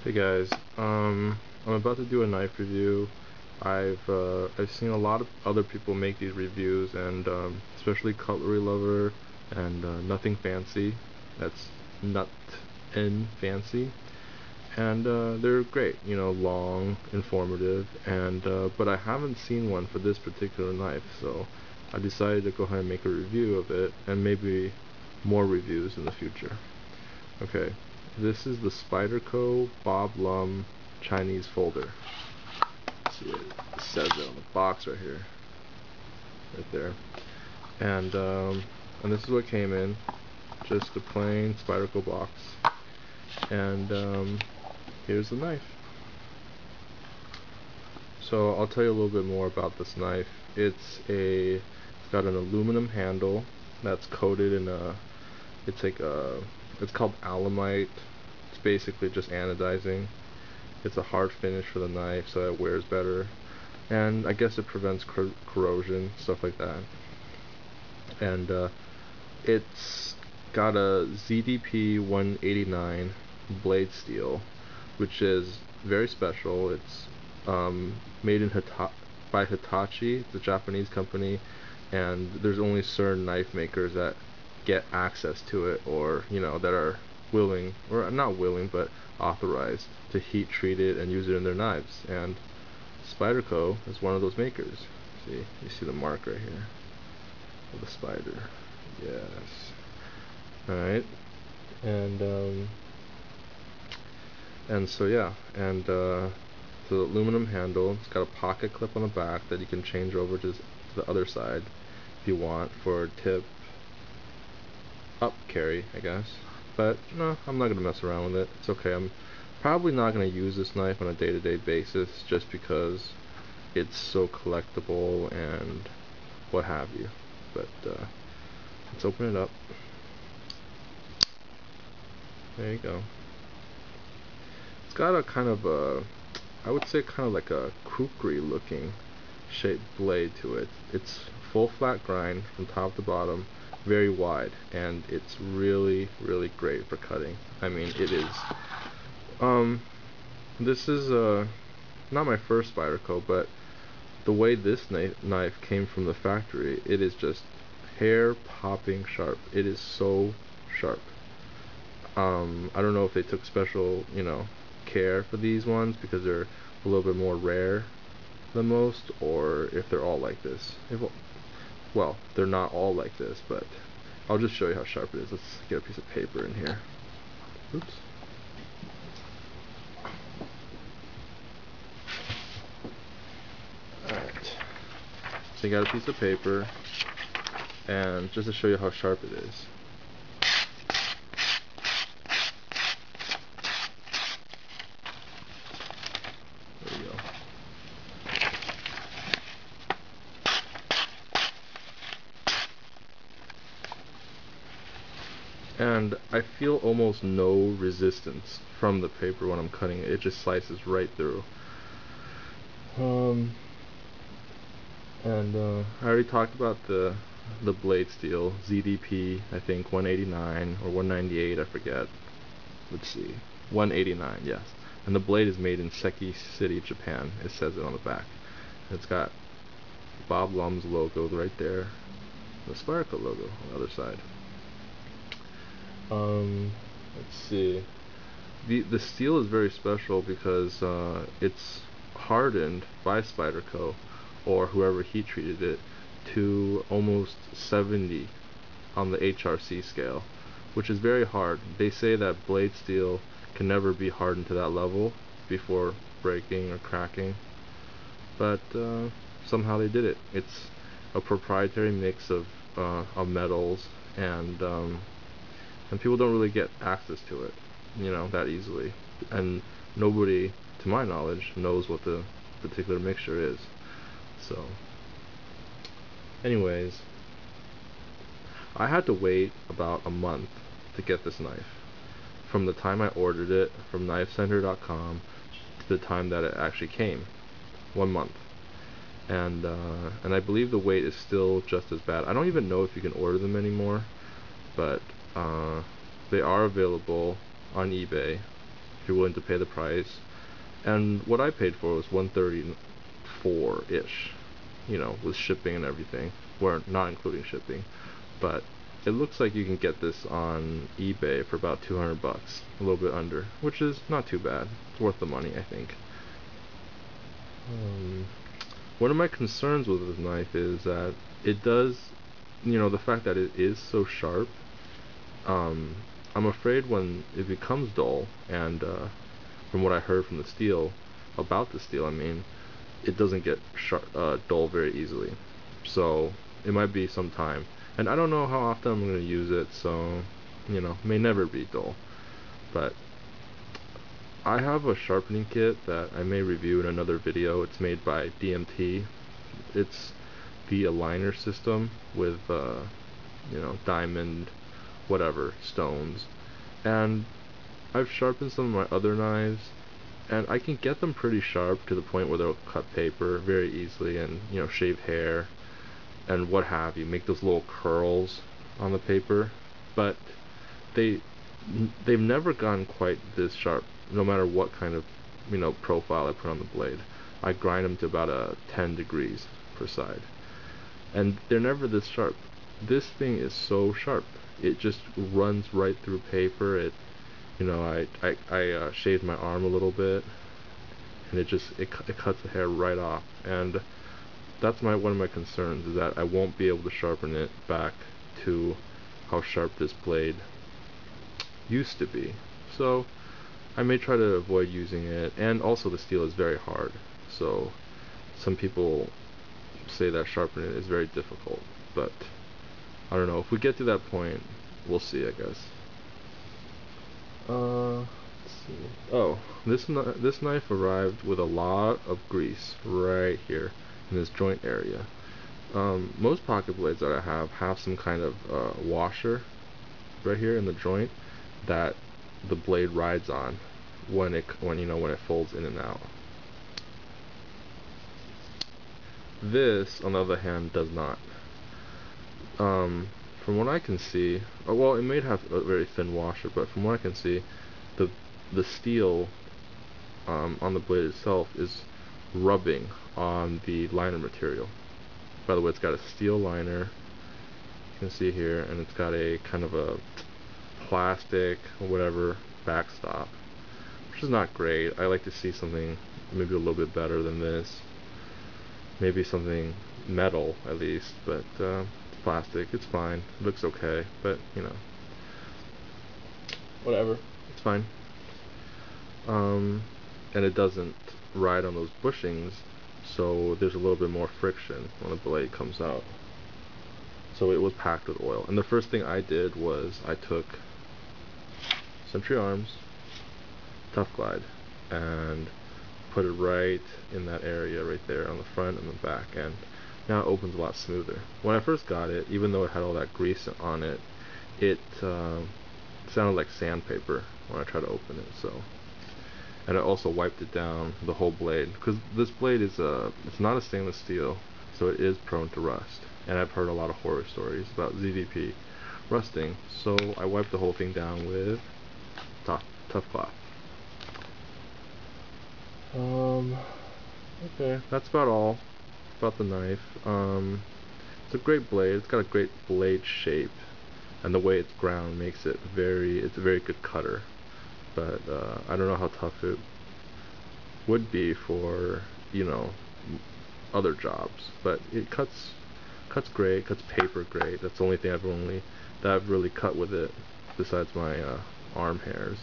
Hey guys, I'm about to do a knife review. I've seen a lot of other people make these reviews, and especially Cutlery Lover and Nothing Fancy. That's Nut and Fancy, and they're great. You know, long, informative, and but I haven't seen one for this particular knife, so I decided to go ahead and make a review of it, and maybe more reviews in the future. Okay, this is the Spyderco Bob Lum Chinese folder. See, it says it on the box right here, right there. And this is what came in, just a plain Spyderco box. And here's the knife. So I'll tell you a little bit more about this knife. It's got an aluminum handle that's coated in it's called alamite. It's basically just anodizing. It's a hard finish for the knife, so it wears better, and I guess it prevents corrosion, stuff like that. And it's got a ZDP 189 blade steel, which is very special. It's made in by Hitachi. It's a Japanese company, and there's only certain knife makers that get access to it, or that are willing, or not willing, but authorized to heat treat it and use it in their knives. And Spyderco is one of those makers. See, you see the mark right here of the spider. Yes. Alright. And so yeah, and the aluminum handle. It's got a pocket clip on the back that you can change over to the other side if you want, for tip up carry, I guess. But no, I'm not gonna mess around with it. It's okay. I'm probably not gonna use this knife on a day-to-day basis, just because it's so collectible and what have you. But let's open it up. There you go. It's got a kind of I would say kind of like a kukri looking shaped blade to it. It's full flat grind from top to bottom, very wide, and it's really great for cutting. I mean, it is. This is not my first Spyderco, but the way this knife came from the factory, it is just hair popping sharp. It is so sharp. I don't know if they took special care for these ones because they're a little bit more rare than most, or if they're all like this. Well, they're not all like this, but I'll just show you how sharp it is. Let's get a piece of paper in here. Oops. Alright. So you got a piece of paper, and just to show you how sharp it is. There you go. And I feel almost no resistance from the paper when I'm cutting it. It just slices right through. I already talked about the blade steel, ZDP, I think 189 or 198, I forget. Let's see, 189, yes. And the blade is made in Seki City, Japan. It says it on the back. It's got Bob Lum's logo right there, the Spyderco logo on the other side. Let's see. The steel is very special because it's hardened by Spyderco, or whoever heat treated it, to almost 70 on the HRC scale, which is very hard. They say that blade steel can never be hardened to that level before breaking or cracking, but somehow they did it. It's a proprietary mix of metals, and people don't really get access to it, that easily. And nobody, to my knowledge, knows what the particular mixture is. So, anyways, I had to wait about a month to get this knife. From the time I ordered it from knifecenter.com to the time that it actually came. 1 month. And I believe the wait is still just as bad. I don't even know if you can order them anymore, but they are available on eBay if you're willing to pay the price. And what I paid for was 134-ish, you know, with shipping and everything. Well, not including shipping. But it looks like you can get this on eBay for about 200 bucks, a little bit under, which is not too bad. It's worth the money, I think. One of my concerns with this knife is that it does, you know, the fact that it is so sharp, I'm afraid when it becomes dull, and from what I heard from the steel, about the steel, I mean, it doesn't get dull very easily. So it might be some time, and I don't know how often I'm going to use it, so, you know, may never be dull. But I have a sharpening kit that I may review in another video. It's made by DMT. It's the aligner system with, you know, diamond, whatever, stones. And I've sharpened some of my other knives, and I can get them pretty sharp to the point where they'll cut paper very easily, and, you know, shave hair and what have you, make those little curls on the paper. But they've never gone quite this sharp, no matter what kind of, you know, profile I put on the blade. I grind them to about 10 degrees per side, and they're never this sharp. This thing is so sharp. It just runs right through paper. It, you know, I shaved my arm a little bit, and it cuts the hair right off. And that's one of my concerns, is that I won't be able to sharpen it back to how sharp this blade used to be. So I may try to avoid using it. And also the steel is very hard, so some people say that sharpening it is very difficult, but I don't know. If we get to that point, we'll see, I guess. Let's see. Oh, this knife arrived with a lot of grease right here in this joint area. Most pocket blades that I have some kind of washer right here in the joint that the blade rides on when it folds in and out. This, on the other hand, does not. From what I can see, well, it may have a very thin washer, but from what I can see, the steel on the blade itself is rubbing on the liner material. By the way, it's got a steel liner, you can see here, and it's got a kind of a plastic or whatever backstop, which is not great. I like to see something maybe a little bit better than this. Maybe something metal at least, but it's plastic. It's fine. It looks okay, but you know, whatever. It's fine. And it doesn't ride on those bushings, so there's a little bit more friction when the blade comes out. So it was packed with oil. And the first thing I did was I took Century Arms Tough Glide and put it right in that area right there on the front and the back, and now it opens a lot smoother. When I first got it, even though it had all that grease on it, it sounded like sandpaper when I tried to open it. So, and I also wiped it down, the whole blade, because this blade is it's not a stainless steel, so it is prone to rust. And I've heard a lot of horror stories about ZVP rusting, so I wiped the whole thing down with tough cloth. Okay, that's about all about the knife. It's a great blade. It's got a great blade shape, and the way it's ground makes it it's a very good cutter. But I don't know how tough it would be for, you know, other jobs. But it cuts great, cuts paper great. That's the only thing that I've really cut with it, besides my arm hairs.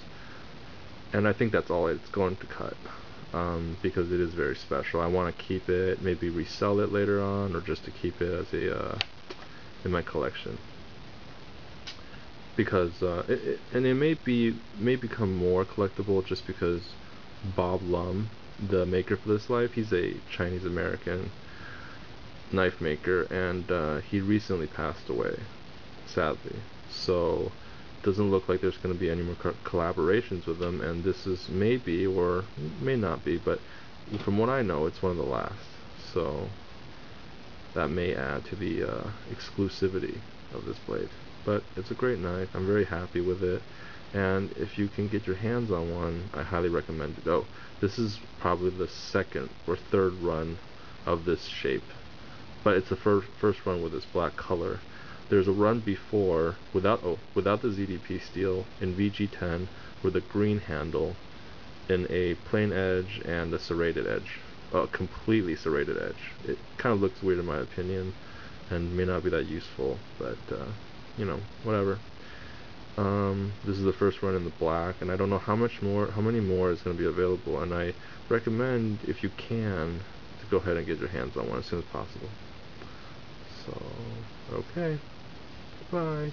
And I think that's all it's going to cut. Because it is very special. I want to keep it, maybe resell it later on, or just to keep it as a in my collection. Because it may become more collectible just because Bob Lum, the maker for this knife, he's a Chinese American knife maker, and he recently passed away, sadly. So doesn't look like there's going to be any more collaborations with them, and this is maybe, or may not be, but from what I know, it's one of the last. So that may add to the exclusivity of this blade. But it's a great knife. I'm very happy with it. And if you can get your hands on one, I highly recommend it. Oh, this is probably the second or third run of this shape, but it's the first run with this black color. There's a run before without the ZDP steel in VG10 with a green handle in a plain edge and a serrated edge, a completely serrated edge. It kind of looks weird in my opinion, and may not be that useful, but you know, whatever. This is the first run in the black, and I don't know how many more is going to be available, and I recommend, if you can, to go ahead and get your hands on one as soon as possible. So, okay, bye.